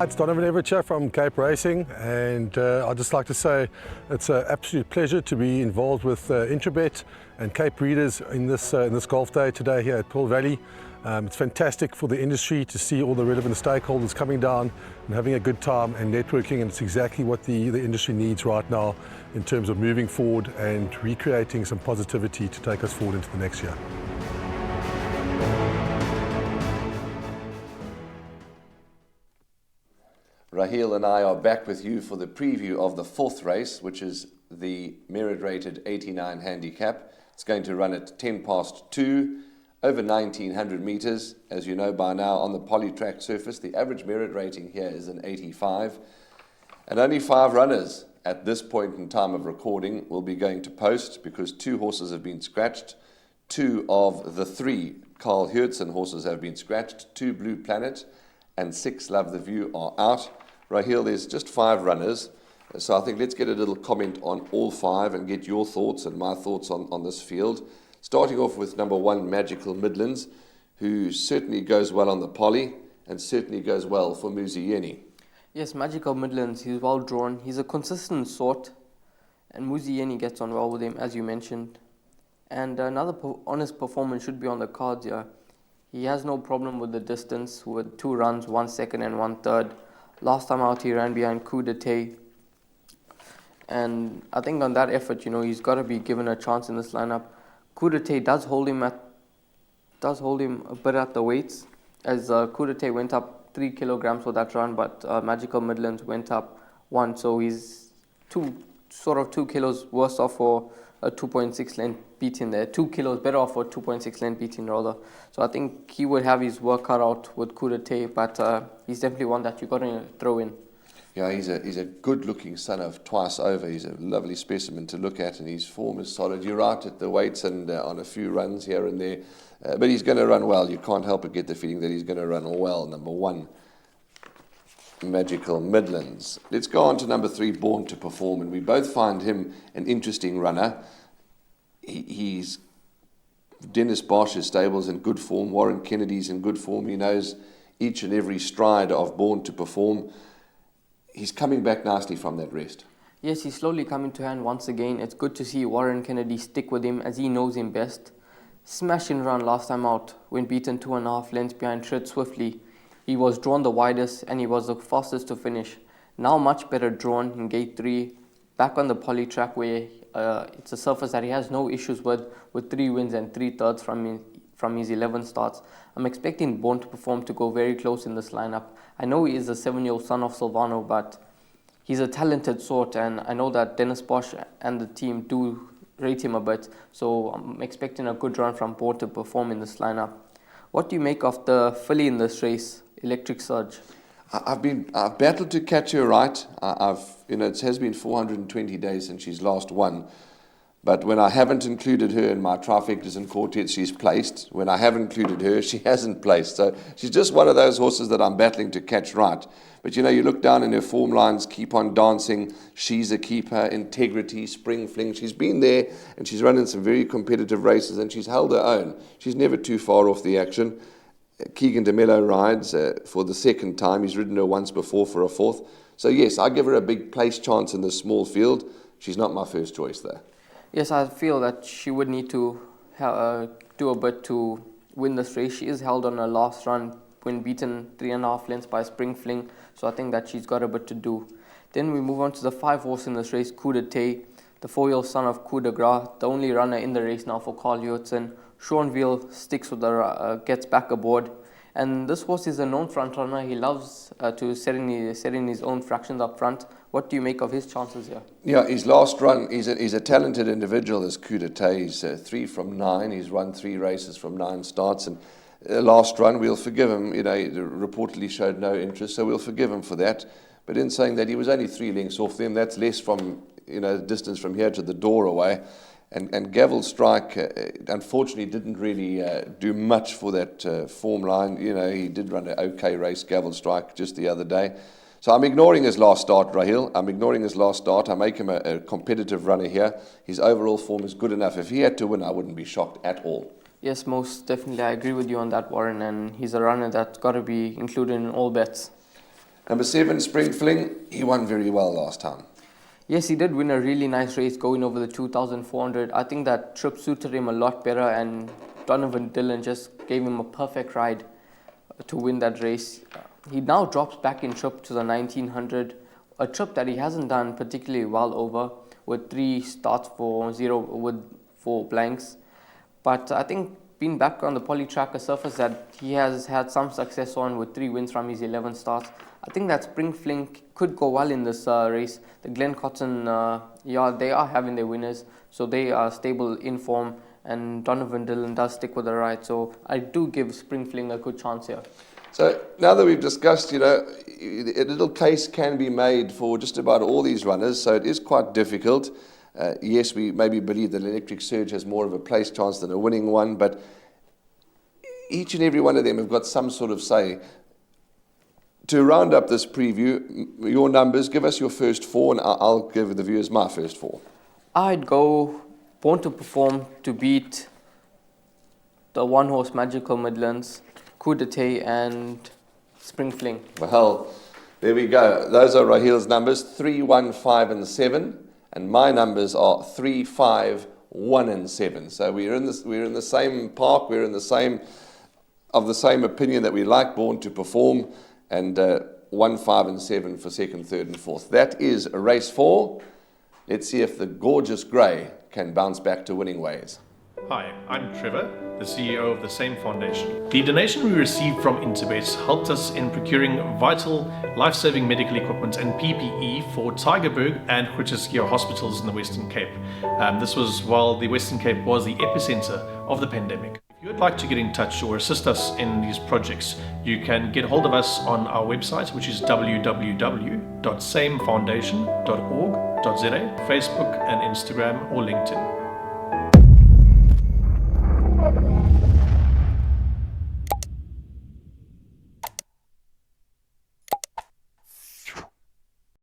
It's Donovan Evercher from Cape Racing, and I'd just like to say it's an absolute pleasure to be involved with Interbet and Cape Breeders in this golf day today here at Pearl Valley. It's fantastic for the industry to see all the relevant stakeholders coming down and having a good time and networking, and it's exactly what the industry needs right now in terms of moving forward and recreating some positivity to take us forward into the next year. Raheel and I are back with you for the preview of the fourth race, which is the merit-rated 89 handicap. It's going to run at 10 past 2, over 1,900 metres. As you know by now, on the polytrack surface, the average merit rating here is an 85. And only 5 runners at this point in time of recording will be going to post, because 2 horses have been scratched. 2 of the 3 Carl Hurtson horses have been scratched. 2 Blue Planet and 6 Love the View are out. Raheel, there's just 5 runners, so I think let's get a little comment on all 5 and get your thoughts and my thoughts on this field. Starting off with number 1, Magical Midlands, who certainly goes well on the poly and certainly goes well for Muzieni. Yes, Magical Midlands, he's well drawn. He's a consistent sort, and Muzieni gets on well with him, as you mentioned. And another honest performance should be on the cards here. He has no problem with the distance, with 2 runs, 1 second and 1 third. Last time out, he ran behind Coup d'Etat. And I think on that effort, he's got to be given a chance in this lineup. Coup d'Etat does hold him a bit at the weights, as Coup d'Etat went up 3 kilograms for that run, but Magical Midlands went up 1, so he's 2 kilos worse off for a 2.6 length beating there. 2 kilos better off for a 2.6 length beating rather. So I think he would have his work cut out with Coup d'Etat, but he's definitely one that you got to throw in. Yeah, he's a good-looking son of Twice Over. He's a lovely specimen to look at, and his form is solid. You're right at the weights and on a few runs here and there, but he's going to run well. You can't help but get the feeling that he's going to run well. Number 1, Magical Midlands. Let's go on to number 3, Born to Perform, and we both find him an interesting runner. He's Dennis Bosch's stables in good form. Warren Kennedy's in good form. He knows each and every stride of Born to Perform. He's coming back nicely from that rest. Yes, he's slowly coming to hand once again. It's good to see Warren Kennedy stick with him, as he knows him best. Smashing run last time out when beaten 2.5 lengths behind Tread Swiftly. He was drawn the widest and he was the fastest to finish. Now much better drawn in gate 3, back on the poly track where it's a surface that he has no issues with 3 wins and 3 thirds from his 11 starts. I'm expecting Born to Perform to go very close in this lineup. I know he is a 7-year-old son of Silvano, but he's a talented sort, and I know that Dennis Bosch and the team do rate him a bit, so I'm expecting a good run from Born to Perform in this lineup. What do you make of the filly in this race, Electric Surge? I've battled to catch her right. It has been 420 days since she's last won. But when I haven't included her in my trifectas and quartets, she's placed. When I have included her, she hasn't placed. So she's just one of those horses that I'm battling to catch right. But you look down in her form lines, Keep On Dancing, She's a Keeper, Integrity, Spring Fling. She's been there and she's run in some very competitive races and she's held her own. She's never too far off the action. Keegan DeMello rides for the 2nd time. He's ridden her once before for a 4th. So yes, I give her a big place chance in this small field. She's not my first choice though. Yes, I feel that she would need to do a bit to win this race. She is held on her last run when beaten 3.5 lengths by Spring Fling, so I think that she's got a bit to do. Then we move on to the 5 horse in this race, Coup d'Etat, the 4-year-old son of Coup de Gras, the only runner in the race now for Carl Hurtson. Seanville sticks with gets back aboard. And this horse is a known front runner. He loves to set in his own fractions up front. What do you make of his chances here? Yeah, his last run, he's a talented individual, this Coup d'Etat. He's 3 from 9. He's run 3 races from 9 starts. And last run, we'll forgive him. He reportedly showed no interest, so we'll forgive him for that. But in saying that, he was only 3 lengths off them. That's less from, distance from here to the door away. And Gavel Strike, unfortunately, didn't really do much for that form line. He did run an okay race, Gavel Strike, just the other day. So I'm ignoring his last start, Raheel. I'm ignoring his last start. I make him a competitive runner here. His overall form is good enough. If he had to win, I wouldn't be shocked at all. Yes, most definitely. I agree with you on that, Warren. And he's a runner that's got to be included in all bets. Number 7, Spring Fling. He won very well last time. Yes, he did win a really nice race going over the 2,400. I think that trip suited him a lot better, and Donovan Dillon just gave him a perfect ride to win that race. He now drops back in trip to the 1,900, a trip that he hasn't done particularly well over, with 3 starts for 4 blanks. But I think being back on the poly track, a surface that he has had some success on with 3 wins from his 11 starts, I think that Spring Fling could go well in this race. The Glen Cotton, they are having their winners, so they are stable in form, and Donovan Dillon does stick with the ride. So I do give Spring Fling a good chance here. So now that we've discussed, a little case can be made for just about all these runners, so it is quite difficult. Yes, we maybe believe that Electric Surge has more of a place chance than a winning one, but each and every one of them have got some sort of say. To round up this preview, your numbers, give us your first 4, and I'll give the viewers my first 4. I'd go Born to Perform to beat the 1-horse Magical Midlands, Coup d'etat, and Spring Fling. Well, there we go. Those are Rahil's numbers, 3, 1, 5, and 7. And my numbers are 3, 5, 1, and 7. So we're in the same park. We're in the same opinion that we like Born to Perform, and 1, 5, and 7 for 2nd, 3rd, and 4th. That is race 4. Let's see if the gorgeous grey can bounce back to winning ways. Hi, I'm Trevor, the CEO of the same foundation. The donation we received from Interbet helped us in procuring vital, life-saving medical equipment and PPE for Tygerberg and Groote hospitals in the Western Cape. This was while the Western Cape was the epicenter of the pandemic. If you would like to get in touch or assist us in these projects, you can get hold of us on our website, which is www.samefoundation.org.za, Facebook and Instagram or LinkedIn.